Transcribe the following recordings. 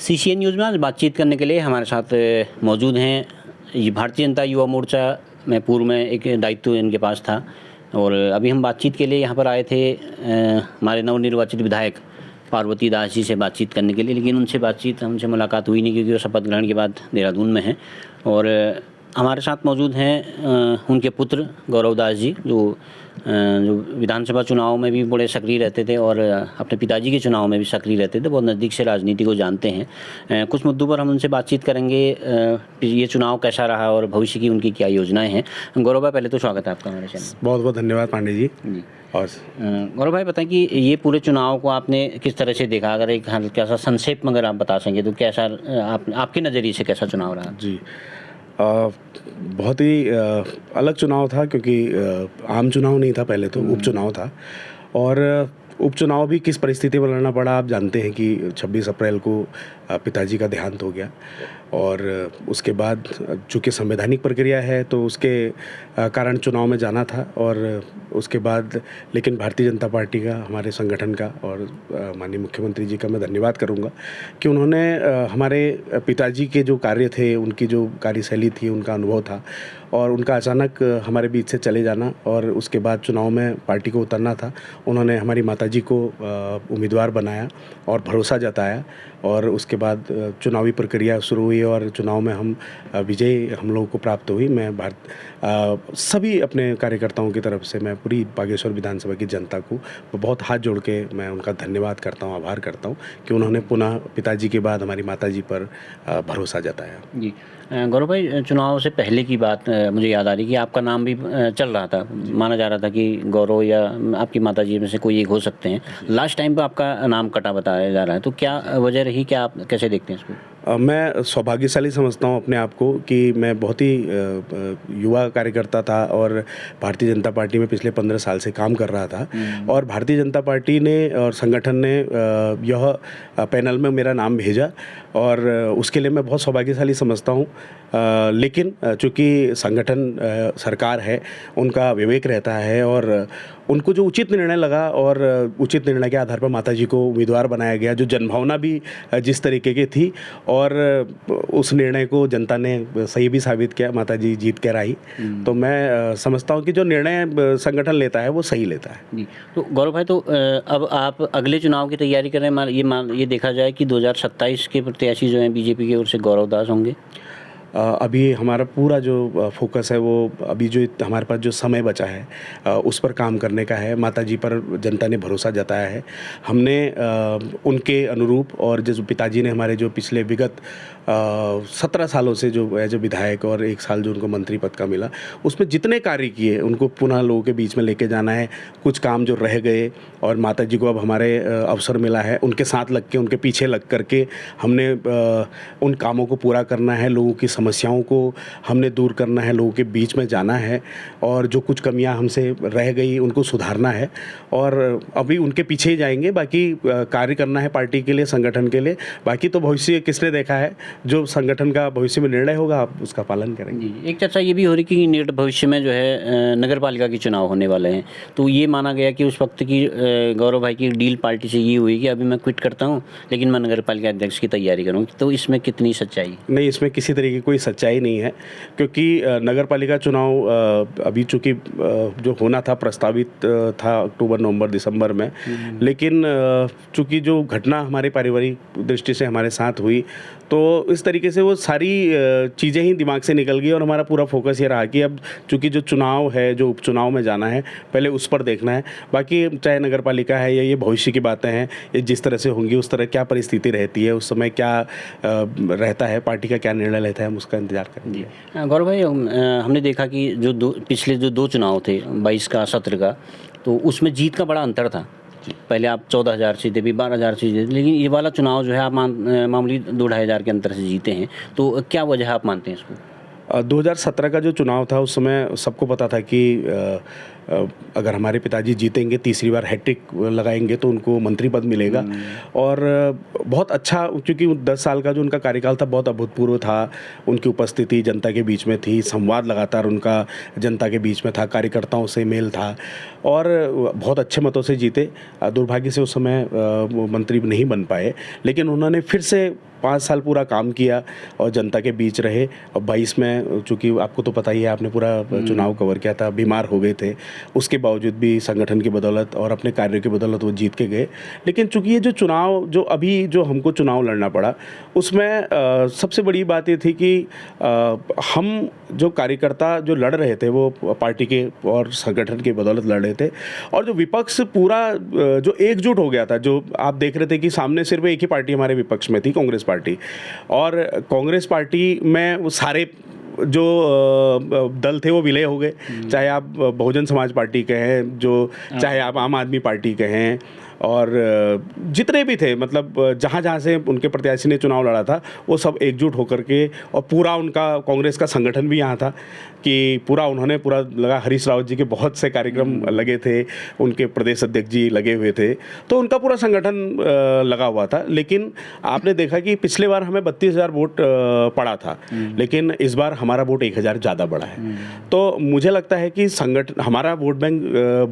CCN news में आज बातचीत करने के लिए हमारे साथ मौजूद हैं ये भारतीय जनता युवा मोर्चा में पूर्व में एक दायित्व इनके पास था और अभी हम बातचीत के लिए यहाँ पर आए थे हमारे नवनिर्वाचित विधायक पार्वती दास जी से बातचीत करने के लिए, लेकिन उनसे मुलाकात हुई नहीं क्योंकि वो शपथ ग्रहण के बाद देहरादून में हैं। और हमारे साथ मौजूद हैं उनके पुत्र गौरव दास जी जो विधानसभा चुनाव में भी बड़े सक्रिय रहते थे और अपने पिताजी के चुनाव में भी सक्रिय रहते थे, बहुत नज़दीक से राजनीति को जानते हैं। कुछ मुद्दों पर हम उनसे बातचीत करेंगे, ये चुनाव कैसा रहा और भविष्य की उनकी क्या योजनाएं हैं। गौरव भाई, पहले तो स्वागत है आपका हमारे चैनल। बहुत बहुत धन्यवाद पांडे जी। और गौरव भाई, बताएं कि ये पूरे चुनाव को आपने किस तरह से देखा, अगर एक हल्का सा संक्षेप में अगर आप बता सकें तो कैसा आपके नज़रिए से कैसा चुनाव रहा? जी, बहुत ही अलग चुनाव था क्योंकि आम चुनाव नहीं था, पहले तो उपचुनाव था। और उपचुनाव भी किस परिस्थिति में लड़ना पड़ा, आप जानते हैं कि 26 अप्रैल को पिताजी का देहांत हो गया और उसके बाद चूँकि संवैधानिक प्रक्रिया है तो उसके कारण चुनाव में जाना था। और उसके बाद लेकिन भारतीय जनता पार्टी का, हमारे संगठन का और माननीय मुख्यमंत्री जी का मैं धन्यवाद करूंगा कि उन्होंने हमारे पिताजी के जो कार्य थे, उनकी जो कार्यशैली थी, उनका अनुभव था और उनका अचानक हमारे बीच से चले जाना और उसके बाद चुनाव में पार्टी को उतरना था, उन्होंने हमारी माताजी को उम्मीदवार बनाया और भरोसा जताया और उसके बाद चुनावी प्रक्रिया शुरू हुई और चुनाव में हम लोगों को प्राप्त हुई। मैं सभी अपने कार्यकर्ताओं की तरफ से मैं पूरी बागेश्वर विधानसभा की जनता को बहुत हाथ जोड़ के मैं उनका धन्यवाद करता हूँ, आभार करता हूँ कि उन्होंने पुनः पिताजी के बाद हमारी माताजी पर भरोसा जताया। जी गौरव भाई, चुनाव से पहले की बात मुझे याद आ रही कि आपका नाम भी चल रहा था, माना जा रहा था कि गौरव या आपकी माताजी में से कोई एक हो सकते हैं। लास्ट टाइम पे आपका नाम कटा बताया जा रहा है, तो क्या वजह रही, क्या आप कैसे देखते हैं इसको? मैं सौभाग्यशाली समझता हूँ अपने आप को कि मैं बहुत ही युवा कार्यकर्ता था और भारतीय जनता पार्टी में पिछले 15 साल से काम कर रहा था और भारतीय जनता पार्टी ने और संगठन ने यह पैनल में मेरा नाम भेजा और उसके लिए मैं बहुत सौभाग्यशाली समझता हूँ। लेकिन चूँकि संगठन सरकार है, उनका विवेक रहता है और उनको जो उचित निर्णय लगा और उचित निर्णय के आधार पर माताजी को उम्मीदवार बनाया गया, जो जनभावना भी जिस तरीके की थी और उस निर्णय को जनता ने सही भी साबित किया, माताजी जीत कर आई। तो मैं समझता हूँ कि जो निर्णय संगठन लेता है वो सही लेता है। जी, तो गौरव भाई, तो अब आप अगले चुनाव की तैयारी कर रहे हैं, ये देखा जाए कि 2027 के प्रत्याशी जो हैं बीजेपी की ओर से गौरव दास होंगे? अभी हमारा पूरा जो फोकस है वो अभी जो हमारे पास जो समय बचा है उस पर काम करने का है। माताजी पर जनता ने भरोसा जताया है, हमने उनके अनुरूप और जो पिताजी ने हमारे जो पिछले विगत 17 सालों से जो एज ए विधायक और 1 साल जो उनको मंत्री पद का मिला, उसमें जितने कार्य किए उनको पुनः लोगों के बीच में लेके जाना है। कुछ काम जो रह गए और माताजी को अब हमारे अवसर मिला है, उनके साथ लग के, उनके पीछे लग करके हमने उन कामों को पूरा करना है, लोगों की समस्याओं को हमने दूर करना है, लोगों के बीच में जाना है और जो कुछ कमियां हमसे रह गई उनको सुधारना है और अभी उनके पीछे ही जाएंगे। बाकी कार्य करना है पार्टी के लिए, संगठन के लिए। बाकी तो भविष्य किसने देखा है, जो संगठन का भविष्य में निर्णय होगा आप उसका पालन करेंगे। एक चर्चा ये भी हो रही कि निकट भविष्य में जो है नगर पालिका के चुनाव होने वाले हैं, तो ये माना गया कि उस वक्त की गौरव भाई की डील पार्टी से ये हुई कि अभी मैं क्विट करता हूँ लेकिन मैं नगर पालिका अध्यक्ष की तैयारी करूँगी, तो इसमें कितनी सच्चाई? नहीं, इसमें किसी तरीके कोई सच्चाई नहीं है क्योंकि नगर पालिका चुनाव अभी चूँकि जो होना था प्रस्तावित था अक्टूबर, नवंबर, दिसंबर में, लेकिन चूँकि जो घटना हमारे पारिवारिक दृष्टि से हमारे साथ हुई तो इस तरीके से वो सारी चीज़ें ही दिमाग से निकल गई और हमारा पूरा फोकस ये रहा कि अब चूँकि जो चुनाव है, जो उपचुनाव में जाना है, पहले उस पर देखना है। बाकी चाहे नगर पालिका है या ये भविष्य की बातें हैं, ये जिस तरह से होंगी उस तरह क्या परिस्थिति रहती है, उस समय क्या रहता है, पार्टी का क्या निर्णय लेता है, हम उसका इंतजार करेंगे। गौरव भाई, हमने देखा कि जो पिछले जो 2 चुनाव थे, 22 का 17 का, तो उसमें जीत का बड़ा अंतर था। पहले आप 14,000 सीटें भी 12,000 सीटें, लेकिन ये वाला चुनाव जो है आप मामूली 2-2.5 हज़ार के अंतर से जीते हैं, तो क्या वजह आप मानते हैं इसको? 2017 का जो चुनाव था उस समय सबको पता था कि अगर हमारे पिताजी जीतेंगे, तीसरी बार हैट्रिक लगाएंगे तो उनको मंत्री पद मिलेगा और बहुत अच्छा, क्योंकि 10 साल का जो उनका कार्यकाल था बहुत अभूतपूर्व था। उनकी उपस्थिति जनता के बीच में थी, संवाद लगातार उनका जनता के बीच में था, कार्यकर्ताओं से मेल था और बहुत अच्छे मतों से जीते। दुर्भाग्य से उस समय वो मंत्री नहीं बन पाए, लेकिन उन्होंने फिर से 5 साल पूरा काम किया और जनता के बीच रहे। और 22 में चूँकि आपको तो पता ही है, आपने पूरा चुनाव कवर किया था, बीमार हो गए थे, उसके बावजूद भी संगठन की बदौलत और अपने कार्यों की बदौलत वो जीत के गए। लेकिन चूँकि ये जो चुनाव जो अभी जो हमको चुनाव लड़ना पड़ा, उसमें सबसे बड़ी बात ये थी कि हम जो कार्यकर्ता जो लड़ रहे थे वो पार्टी के और संगठन की बदौलत लड़ रहे थे, और जो विपक्ष पूरा जो एकजुट हो गया था, जो आप देख रहे थे कि सामने सिर्फ एक ही पार्टी हमारे विपक्ष में थी, कांग्रेस पार्टी। और कांग्रेस पार्टी में वो सारे जो दल थे वो विलय हो गए, चाहे आप बहुजन समाज पार्टी कहें, जो चाहे आप आम आदमी पार्टी कहें, और जितने भी थे, मतलब जहाँ जहाँ से उनके प्रत्याशी ने चुनाव लड़ा था वो सब एकजुट होकर के, और पूरा उनका कांग्रेस का संगठन भी यहाँ था कि पूरा लगा, हरीश रावत जी के बहुत से कार्यक्रम लगे थे, उनके प्रदेश अध्यक्ष जी लगे हुए थे, तो उनका पूरा संगठन लगा हुआ था। लेकिन आपने देखा कि पिछले बार हमें 32,000 वोट पड़ा था, लेकिन इस बार हमारा वोट 1,000 ज़्यादा बड़ा है। तो मुझे लगता है कि संगठन हमारा वोट बैंक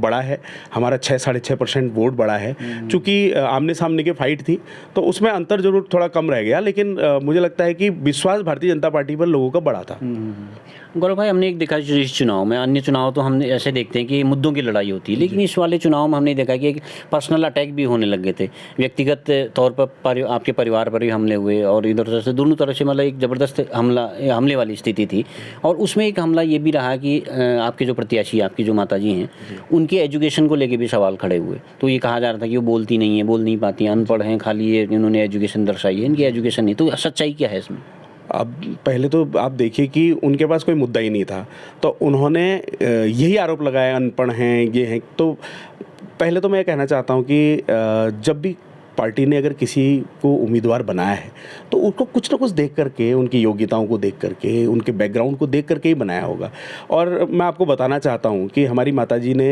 बड़ा है, हमारा 6-6.5% वोट बड़ा है। चूँकि आमने सामने की फाइट थी तो उसमें अंतर जरूर थोड़ा कम रह गया, लेकिन मुझे लगता है कि विश्वास भारतीय जनता पार्टी पर लोगों का बड़ा था। गौरव भाई, हमने एक देखा इस चुनाव में, अन्य चुनाव तो हमने ऐसे देखते हैं कि मुद्दों की लड़ाई होती है, लेकिन इस वाले चुनाव में हमने देखा कि एक पर्सनल अटैक भी होने लग गए थे, व्यक्तिगत तौर पर आपके परिवार पर भी हमले हुए, और इधर उधर से दोनों तरफ से मतलब एक ज़बरदस्त हमले वाली स्थिति थी। और उसमें एक हमला ये भी रहा कि आपके जो प्रत्याशी, आपकी जो माताजी हैं, उनके एजुकेशन को लेकर भी सवाल खड़े हुए। तो ये कहा जा रहा था कि वो बोलती नहीं है, बोल नहीं पाती, अनपढ़ हैं, खाली ये इन्होंने एजुकेशन दर्शाई है, इनकी एजुकेशन नहीं। तो सच्चाई क्या है इसमें? अब पहले तो आप देखिए कि उनके पास कोई मुद्दा ही नहीं था, तो उन्होंने यही आरोप लगाया, अनपढ़ हैं, ये हैं। तो पहले तो मैं कहना चाहता हूँ कि जब भी पार्टी ने अगर किसी को उम्मीदवार बनाया है तो उसको कुछ ना कुछ देख करके, उनकी योग्यताओं को देख करके, उनके बैकग्राउंड को देख करके ही बनाया होगा। और मैं आपको बताना चाहता हूँ कि हमारी माताजी ने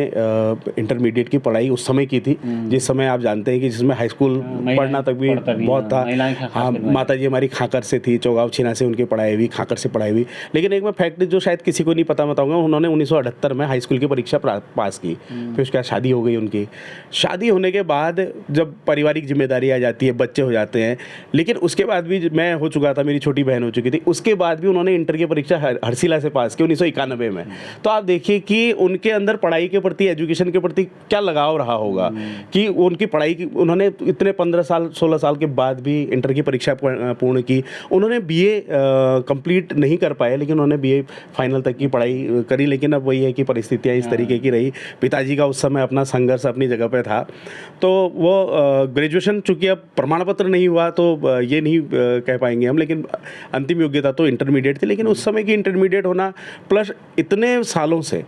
इंटरमीडिएट की पढ़ाई उस समय की थी जिस समय आप जानते हैं कि जिसमें हाई स्कूल पढ़ना तक भी बहुत था। हाँ, माताजी हमारी खाकर से थी, चौगाव छीना से उनकी पढ़ाई हुई, खाकर से पढ़ाई हुई। लेकिन एक मैं फैक्ट जो शायद किसी को नहीं पता बताऊँगा, उन्होंने 1978 में हाई स्कूल की परीक्षा पास की, फिर उसके बाद शादी हो गई उनकी। शादी होने के बाद जब पारिवारिक जिम्मेदारी आ जाती है, बच्चे हो जाते हैं, लेकिन उसके बाद भी मैं हो चुका था, मेरी छोटी बहन हो चुकी थी, उसके बाद भी उन्होंने इंटर की परीक्षा हरसिला से पास की 1991 में। तो आप देखिए कि उनके अंदर पढ़ाई के प्रति, एजुकेशन के प्रति क्या लगाव रहा होगा कि उनकी पढ़ाई की, उन्होंने इतने 15 साल 16 साल के बाद भी इंटर की परीक्षा पूर्ण की। उन्होंने बीए कंप्लीट नहीं कर पाए, लेकिन उन्होंने बीए फाइनल तक की पढ़ाई करी। लेकिन अब वही है कि परिस्थितियाँ इस तरीके की रही, पिताजी का उस समय अपना संघर्ष अपनी जगह पे था, तो वो ग्रेजुएशन चूँकि अब प्रमाण पत्र नहीं हुआ तो ये नहीं कह पाएंगे हम, लेकिन अंतिम योग्यता तो इंटरमीडिएट थी। लेकिन उस समय की इंटरमीडिएट होना प्लस इतने सालों से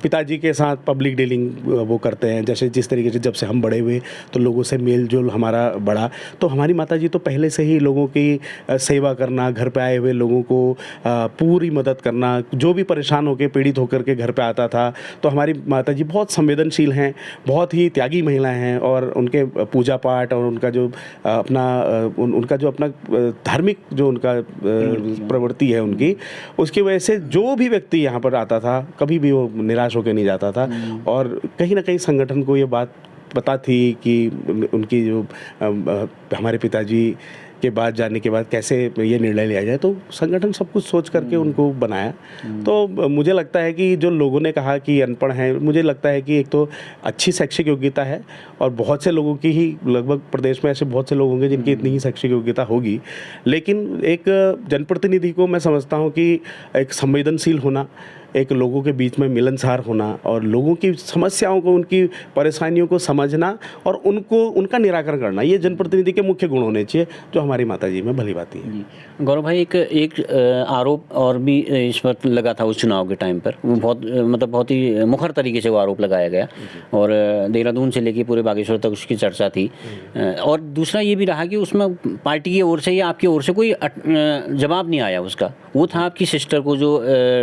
पिताजी के साथ पब्लिक डीलिंग वो करते हैं, जैसे जिस तरीके से जब से हम बड़े हुए तो लोगों से मेल जोल हमारा बढ़ा। तो हमारी माताजी तो पहले से ही लोगों की सेवा करना, घर पे आए हुए लोगों को पूरी मदद करना, जो भी परेशान होकर पीड़ित होकर के घर पे आता था, तो हमारी माताजी बहुत संवेदनशील हैं, बहुत ही त्यागी महिलाएं हैं। और उनके पूजा पाठ और उनका जो अपना धार्मिक जो उनका प्रवृत्ति है उनकी, उसकी वजह से जो भी व्यक्ति यहाँ पर आता था कभी भी वो निराश होकर नहीं जाता था। और कहीं ना कहीं संगठन को ये बात पता थी कि उनकी जो हमारे पिताजी के बाद जाने के बाद कैसे ये निर्णय लिया जाए, तो संगठन सब कुछ सोच करके उनको बनाया। तो मुझे लगता है कि जो लोगों ने कहा कि अनपढ़ हैं, मुझे लगता है कि एक तो अच्छी शैक्षिक योग्यता है, और बहुत से लोगों की ही, लगभग प्रदेश में ऐसे बहुत से लोग होंगे जिनकी इतनी ही शैक्षिक योग्यता होगी। लेकिन एक जनप्रतिनिधि को मैं समझता हूँ कि एक संवेदनशील होना, एक लोगों के बीच में मिलनसार होना, और लोगों की समस्याओं को, उनकी परेशानियों को समझना और उनका निराकरण करना, ये जनप्रतिनिधि के मुख्य गुण होने चाहिए, जो हमारी माताजी में भली भांति है। गौरव भाई, एक आरोप और भी इस पर लगा था उस चुनाव के टाइम पर, वो बहुत ही मुखर तरीके से वो आरोप लगाया गया, और देहरादून से लेके पूरे बागेश्वर तक उसकी चर्चा थी। और दूसरा ये भी रहा कि उसमें पार्टी की ओर से या आपकी ओर से कोई जवाब नहीं आया उसका। वो था आपकी सिस्टर को जो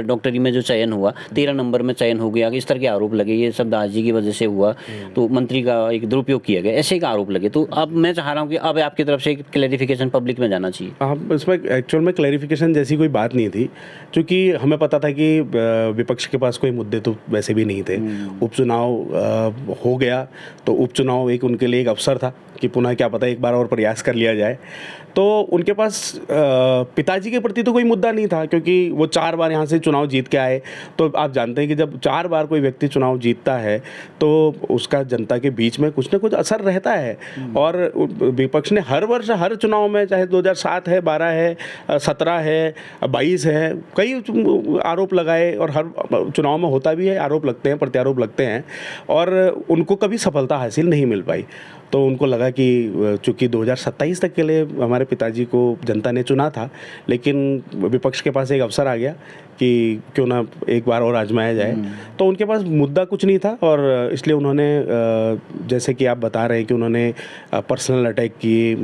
डॉक्टरी में जो चयन हुआ, 13 नंबर में चयन हो गया, इस तरह के आरोप लगे, ये सब दास जी की वजह से हुआ, तो मंत्री का एक दुरुपयोग किया गया, ऐसे एक आरोप लगे। तो अब मैं चाह रहा हूँ कि अब आपकी तरफ से क्लैरिफिकेशन पब्लिक में जाना चाहिए। अब इसमें एक्चुअल में क्लैरिफिकेशन जैसी कोई बात नहीं थी, क्योंकि हमें पता था कि विपक्ष के पास कोई मुद्दे तो वैसे भी नहीं थे। उपचुनाव हो गया तो उपचुनाव एक उनके लिए एक अवसर था कि पुनः क्या पता एक बार और प्रयास कर लिया जाए। तो उनके पास पिताजी के प्रति तो कोई मुद्दा नहीं था, क्योंकि वो 4 बार यहाँ से चुनाव जीत के आए। तो आप जानते हैं कि जब 4 बार कोई व्यक्ति चुनाव जीतता है तो उसका जनता के बीच में कुछ ना कुछ असर रहता है। और विपक्ष ने हर वर्ष हर चुनाव में, चाहे 2007 है, 12 है, 17 है, 22 है, कई आरोप लगाए, और हर चुनाव में होता भी है, आरोप लगते हैं, प्रत्यारोप लगते हैं, और उनको कभी सफलता हासिल नहीं मिल पाई। तो उनको लगा कि चूँकि 2027 तक के लिए हमारे पिताजी को जनता ने चुना था, लेकिन विपक्ष के पास एक अवसर आ गया कि क्यों ना एक बार और आजमाया जाए। तो उनके पास मुद्दा कुछ नहीं था, और इसलिए उन्होंने, जैसे कि आप बता रहे हैं कि उन्होंने पर्सनल अटैक की।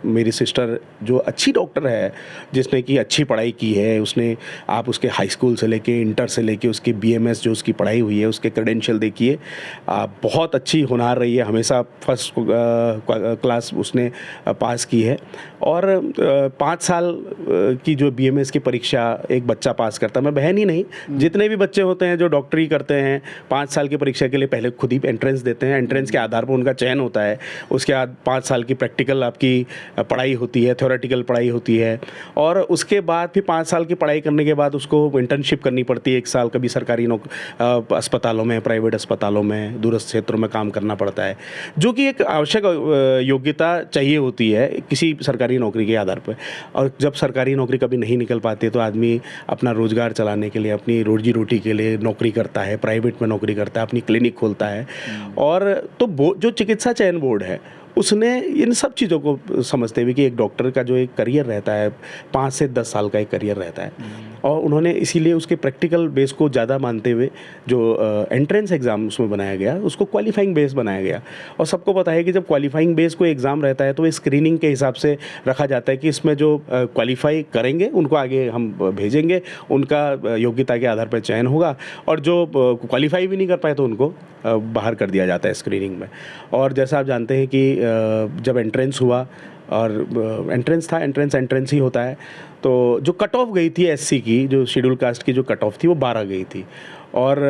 मेरी सिस्टर जो अच्छी डॉक्टर है, जिसने कि अच्छी पढ़ाई की है, उसने, आप उसके हाई स्कूल से लेके इंटर से लेके उसकी BMS जो उसकी पढ़ाई हुई है, उसके क्रेडेंशियल देखिए, बहुत अच्छी होनहार रही है, हमेशा फर्स्ट क्लास उसने पास की है। और 5 साल की जो BMS की परीक्षा एक बच्चा पास करता, मैं बहन ही नहीं, जितने भी बच्चे होते हैं जो डॉक्टरी करते हैं, 5 साल की परीक्षा के लिए पहले खुद ही एंट्रेंस देते हैं, एंट्रेंस के आधार पर उनका चयन होता है, उसके बाद 5 साल की प्रैक्टिकल आपकी पढ़ाई होती है, थ्योरेटिकल पढ़ाई होती है, और उसके बाद फिर 5 साल की पढ़ाई करने के बाद उसको इंटर्नशिप करनी पड़ती है 1 साल, कभी सरकारी अस्पतालों में, प्राइवेट अस्पतालों में, दूरस्थ क्षेत्रों में काम करना पड़ता है, जो कि एक आवश्यक योग्यता चाहिए होती है किसी सरकारी नौकरी के आधार पर। और जब सरकारी नौकरी कभी नहीं निकल पाती तो आदमी अपना रोजगार चलाने के लिए, अपनी रोजी रोटी के लिए नौकरी करता है, प्राइवेट में नौकरी करता है, अपनी क्लिनिक खोलता है। और तो जो चिकित्सा चयन बोर्ड है उसने इन सब चीज़ों को समझते हुए कि एक डॉक्टर का जो एक करियर रहता है 5 से 10 साल का एक करियर रहता है, और उन्होंने इसीलिए उसके प्रैक्टिकल बेस को ज़्यादा मानते हुए जो एंट्रेंस एग्ज़ाम उसमें बनाया गया, उसको क्वालिफाइंग बेस बनाया गया। और सबको पता है कि जब क्वालिफाइंग बेस कोई एग्ज़ाम रहता है तो स्क्रीनिंग के हिसाब से रखा जाता है कि इसमें जो क्वालिफाई करेंगे उनको आगे हम भेजेंगे, उनका योग्यता के आधार पर चयन होगा, और जो क्वालिफाई भी नहीं कर पाए तो उनको बाहर कर दिया जाता है स्क्रीनिंग में। और जैसा आप जानते हैं कि जब एंट्रेंस हुआ, और एंट्रेंस था, एंट्रेंस ही होता है, तो जो कट ऑफ गई थी SC की, जो शेड्यूल कास्ट की जो कट ऑफ थी वो 12 गई थी, और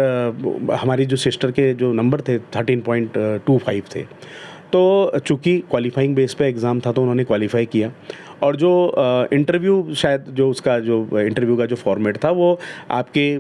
हमारी जो सिस्टर के जो नंबर थे 13.25 थे। तो चूँकि क्वालिफाइंग बेस पे एग्ज़ाम था तो उन्होंने क्वालिफाई किया, और जो इंटरव्यू, शायद जो उसका जो इंटरव्यू का जो फॉर्मेट था वो आपके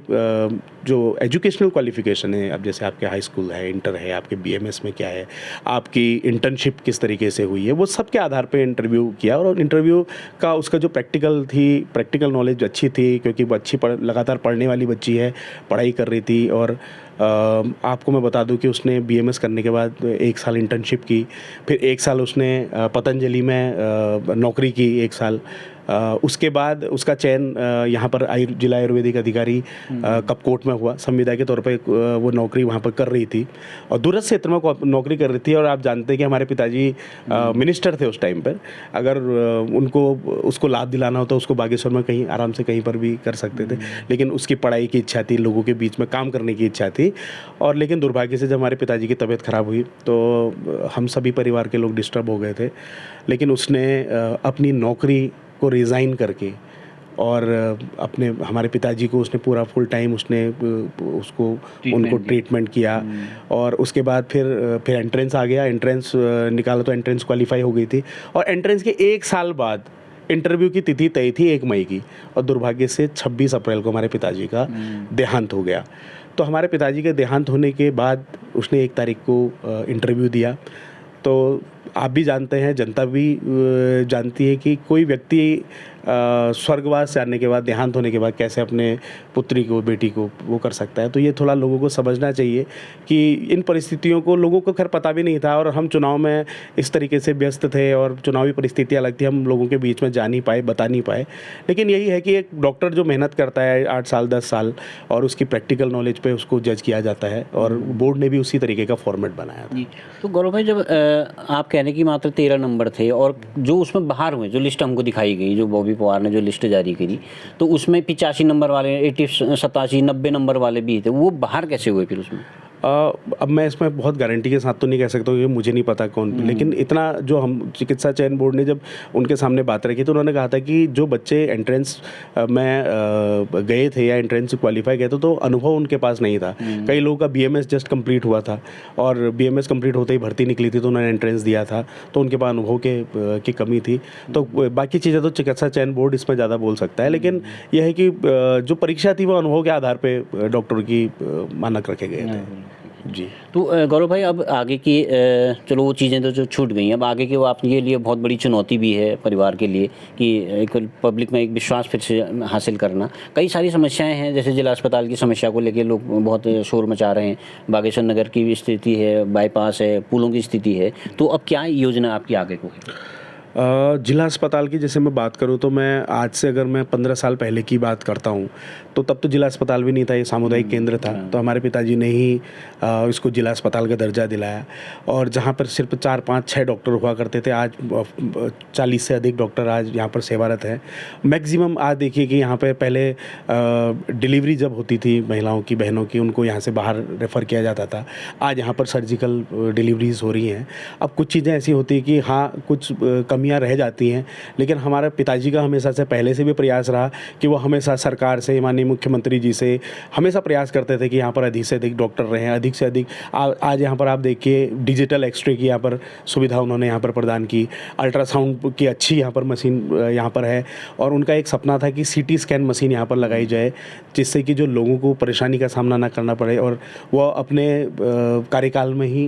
जो एजुकेशनल क्वालिफ़िकेशन है, अब जैसे आपके हाई स्कूल है, इंटर है, आपके BMS में क्या है, आपकी इंटर्नशिप किस तरीके से हुई है, वो सब के आधार पे इंटरव्यू किया। और इंटरव्यू का उसका जो प्रैक्टिकल नॉलेज अच्छी थी, क्योंकि वो लगातार पढ़ने वाली बच्ची है, पढ़ाई कर रही थी। और आपको मैं बता दूं कि उसने BMS करने के बाद 1 साल इंटर्नशिप की, फिर 1 साल उसने पतंजलि में नौकरी की 1 साल। उसके बाद उसका चयन यहाँ पर जिला आयुर्वेदिक अधिकारी कपकोट में हुआ, संविदा के तौर पे वो नौकरी वहाँ पर कर रही थी, और दूरस्थ क्षेत्र में नौकरी कर रही थी। और आप जानते हैं कि हमारे पिताजी मिनिस्टर थे उस टाइम पर, अगर उसको लाभ दिलाना हो तो उसको बागेश्वर में कहीं आराम से कहीं पर भी कर सकते थे, लेकिन उसकी पढ़ाई की इच्छा थी, लोगों के बीच में काम करने की इच्छा थी। और लेकिन दुर्भाग्य से जब हमारे पिताजी की तबीयत ख़राब हुई तो हम सभी परिवार के लोग डिस्टर्ब हो गए थे, लेकिन उसने अपनी नौकरी को रिज़ाइन करके और हमारे पिताजी को उसने पूरा फुल टाइम उसने उनको ट्रीटमेंट किया। और उसके बाद फिर एंट्रेंस आ गया, एंट्रेंस निकाला तो एंट्रेंस क्वालिफाई हो गई थी, और एंट्रेंस के 1 साल बाद इंटरव्यू की तिथि तय थी 1 मई की, और दुर्भाग्य से 26 अप्रैल को हमारे पिताजी का देहांत हो गया। तो हमारे पिताजी के देहांत होने के बाद उसने 1 तारीख को इंटरव्यू दिया। तो आप भी जानते हैं, जनता भी जानती है कि कोई व्यक्ति स्वर्गवास जाने के बाद, देहांत होने के बाद कैसे अपने पुत्री को, बेटी को वो कर सकता है। तो ये थोड़ा लोगों को समझना चाहिए कि इन परिस्थितियों को लोगों को खैर पता भी नहीं था, और हम चुनाव में इस तरीके से व्यस्त थे और चुनावी परिस्थितियाँ अलग थी, हम लोगों के बीच में जा नहीं पाए, बता नहीं पाए। लेकिन यही है कि एक डॉक्टर जो मेहनत करता है 8 साल 10 साल, और उसकी प्रैक्टिकल नॉलेज पर उसको जज किया जाता है, और बोर्ड ने भी उसी तरीके का फॉर्मेट बनाया था। तो गौरव भाई, जब आप कहने की मात्र 13 नंबर थे, और जो उसमें बाहर हुए, जो लिस्ट हमको दिखाई गई, जो बॉबी पवार ने जो लिस्ट जारी करी, तो उसमें 85 नंबर वाले, 87, 90 नंबर वाले भी थे, वो बाहर कैसे हुए फिर उसमें? अब मैं इसमें बहुत गारंटी के साथ तो नहीं कह सकता हूँ, क्योंकि मुझे नहीं पता कौन, लेकिन इतना जो हम चिकित्सा चयन बोर्ड ने जब उनके सामने बात रखी तो उन्होंने कहा था कि जो बच्चे एंट्रेंस में गए थे या एंट्रेंस क्वालिफाई गए थे तो अनुभव उनके पास नहीं था। कई लोगों का BMS जस्ट कंप्लीट हुआ था और BMS कंप्लीट होते ही भर्ती निकली थी तो उन्होंने एंट्रेंस दिया था, तो उनके पास अनुभव की कमी थी। तो बाकी चीज़ें तो चिकित्सा चयन बोर्ड इसमें ज़्यादा बोल सकता है, लेकिन यह है कि जो परीक्षा थी वो अनुभव के आधार पर डॉक्टर की मानक रखे गए थे। जी। तो गौरव भाई, अब आगे की चलो वो चीज़ें तो जो छूट गई हैं, अब आगे की वो आपके लिए बहुत बड़ी चुनौती भी है परिवार के लिए कि एक पब्लिक में एक विश्वास फिर से हासिल करना। कई सारी समस्याएं हैं, जैसे जिला अस्पताल की समस्या को लेकर लोग बहुत शोर मचा रहे हैं, बागेश्वर नगर की भी स्थिति है, बाईपास है, पुलों की स्थिति है, तो अब क्या योजना आपकी आगे को है? जिला अस्पताल की जैसे मैं बात करूं तो मैं आज से अगर मैं 15 साल पहले की बात करता हूं तो तब तो जिला अस्पताल भी नहीं था, ये सामुदायिक केंद्र था। तो हमारे पिताजी ने ही इसको जिला अस्पताल का दर्जा दिलाया और जहां पर सिर्फ 4, 5, 6 डॉक्टर हुआ करते थे, आज 40 से अधिक डॉक्टर आज यहाँ पर सेवारत हैं। मैक्सिमम आज देखिए कि यहाँ पर पहले डिलीवरी जब होती थी महिलाओं की, बहनों की, उनको यहाँ से बाहर रेफ़र किया जाता था। आज यहाँ पर सर्जिकल डिलीवरीज हो रही हैं। अब कुछ चीज़ें ऐसी होती हैं कि हाँ कुछ कमियां रह जाती हैं, लेकिन हमारे पिताजी का हमेशा से पहले से भी प्रयास रहा कि वो हमेशा सरकार से, माननीय मुख्यमंत्री जी से हमेशा प्रयास करते थे कि यहाँ पर अधिक से अधिक डॉक्टर रहें, अधिक से अधिक। आज यहाँ पर आप देखिए डिजिटल एक्सरे की यहाँ पर सुविधा उन्होंने यहाँ पर प्रदान की, अल्ट्रासाउंड की अच्छी यहाँ पर मशीन यहाँ पर है और उनका एक सपना था कि CT स्कैन मशीन यहाँ पर लगाई जाए, जिससे कि जो लोगों को परेशानी का सामना ना करना पड़े। और वह अपने कार्यकाल में ही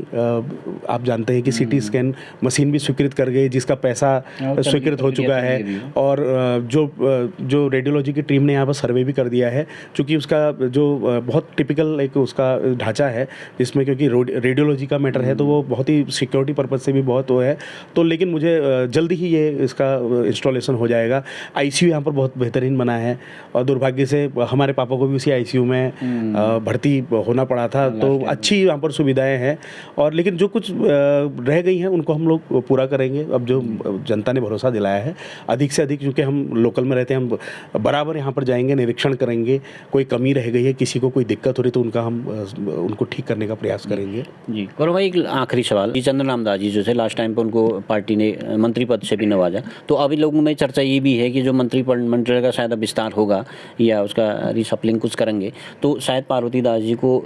आप जानते हैं कि CT स्कैन मशीन भी स्वीकृत कर गई, जिसका पैसा स्वीकृत हो चुका है। और जो रेडियोलॉजी की टीम ने यहाँ पर सर्वे भी कर दिया है, क्योंकि उसका जो बहुत टिपिकल एक उसका ढांचा है जिसमें, क्योंकि रेडियोलॉजी का मैटर है तो वो बहुत ही सिक्योरिटी पर्पज से भी बहुत वो है। तो लेकिन मुझे जल्दी ही ये इसका इंस्टॉलेशन हो जाएगा। ICU यहाँ पर बहुत बेहतरीन बना है और दुर्भाग्य से हमारे पापा को भी उसी ICU में भर्ती होना पड़ा था, तो अच्छी यहाँ पर सुविधाएँ हैं। और लेकिन जो कुछ रह गई हैं उनको हम लोग पूरा करेंगे। अब जो जनता ने भरोसा दिलाया है, अधिक से अधिक, क्योंकि हम लोकल में रहते हैं, हम बराबर यहाँ पर जाएंगे, निरीक्षण करेंगे, कोई कमी रह गई है, किसी को कोई दिक्कत हो रही तो उनको ठीक करने का प्रयास करेंगे। जी गौरव भाई, एक आखिरी सवाल, चंद्रराम दास जी जो थे लास्ट टाइम पर उनको पार्टी ने मंत्री पद से भी नवाजा, तो अभी लोगों में चर्चा ये भी है कि जो मंत्रिमंडल का शायद विस्तार होगा या उसका रिशफलिंग कुछ करेंगे तो शायद पार्वती दास जी को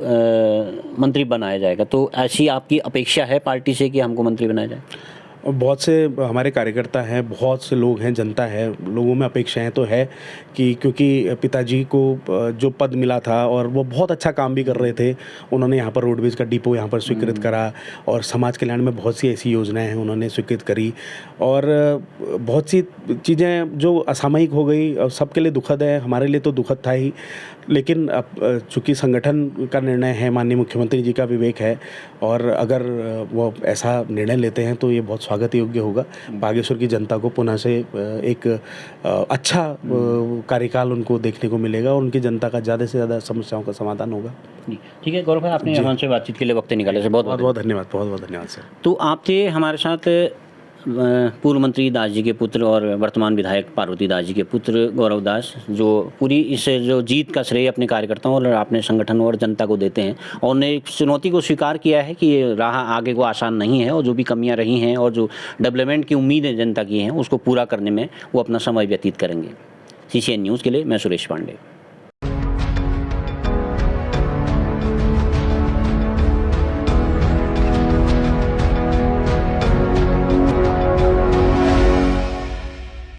मंत्री बनाया जाएगा। तो ऐसी आपकी अपेक्षा है पार्टी से कि हमको मंत्री बनाया जाए? बहुत से हमारे कार्यकर्ता हैं, बहुत से लोग हैं, जनता है, लोगों में अपेक्षाएं तो है कि क्योंकि पिताजी को जो पद मिला था और वो बहुत अच्छा काम भी कर रहे थे, उन्होंने यहाँ पर रोडवेज का डिपो यहाँ पर स्वीकृत करा और समाज कल्याण में बहुत सी ऐसी योजनाएं हैं उन्होंने स्वीकृत करी। और बहुत सी चीज़ें जो असामयिक हो गई और सबके लिए दुखद है, हमारे लिए तो दुखद था ही, लेकिन अब चूँकि संगठन का निर्णय है, माननीय मुख्यमंत्री जी का विवेक है और अगर वो ऐसा निर्णय लेते हैं तो ये बहुत स्वागत योग्य होगा। बागेश्वर की जनता को पुनः से एक अच्छा कार्यकाल उनको देखने को मिलेगा और उनकी जनता का ज़्यादा से ज़्यादा समस्याओं का समाधान होगा। ठीक है गौरव भाई, आपने हमसे बातचीत के लिए वक्त निकाले से बहुत बहुत धन्यवाद। बहुत बहुत धन्यवाद सर। तो आप थे हमारे साथ पूर्व मंत्री दास जी के पुत्र और वर्तमान विधायक पार्वती दास जी के पुत्र गौरव दास, जो पूरी इस जो जीत का श्रेय अपने कार्यकर्ताओं और अपने संगठन और जनता को देते हैं और उन्हें एक चुनौती को स्वीकार किया है कि ये राह आगे को आसान नहीं है और जो भी कमियां रही हैं और जो डेवलपमेंट की उम्मीदें जनता की हैं उसको पूरा करने में वो अपना समय व्यतीत करेंगे। CCN न्यूज़ के लिए मैं सुरेश पांडे।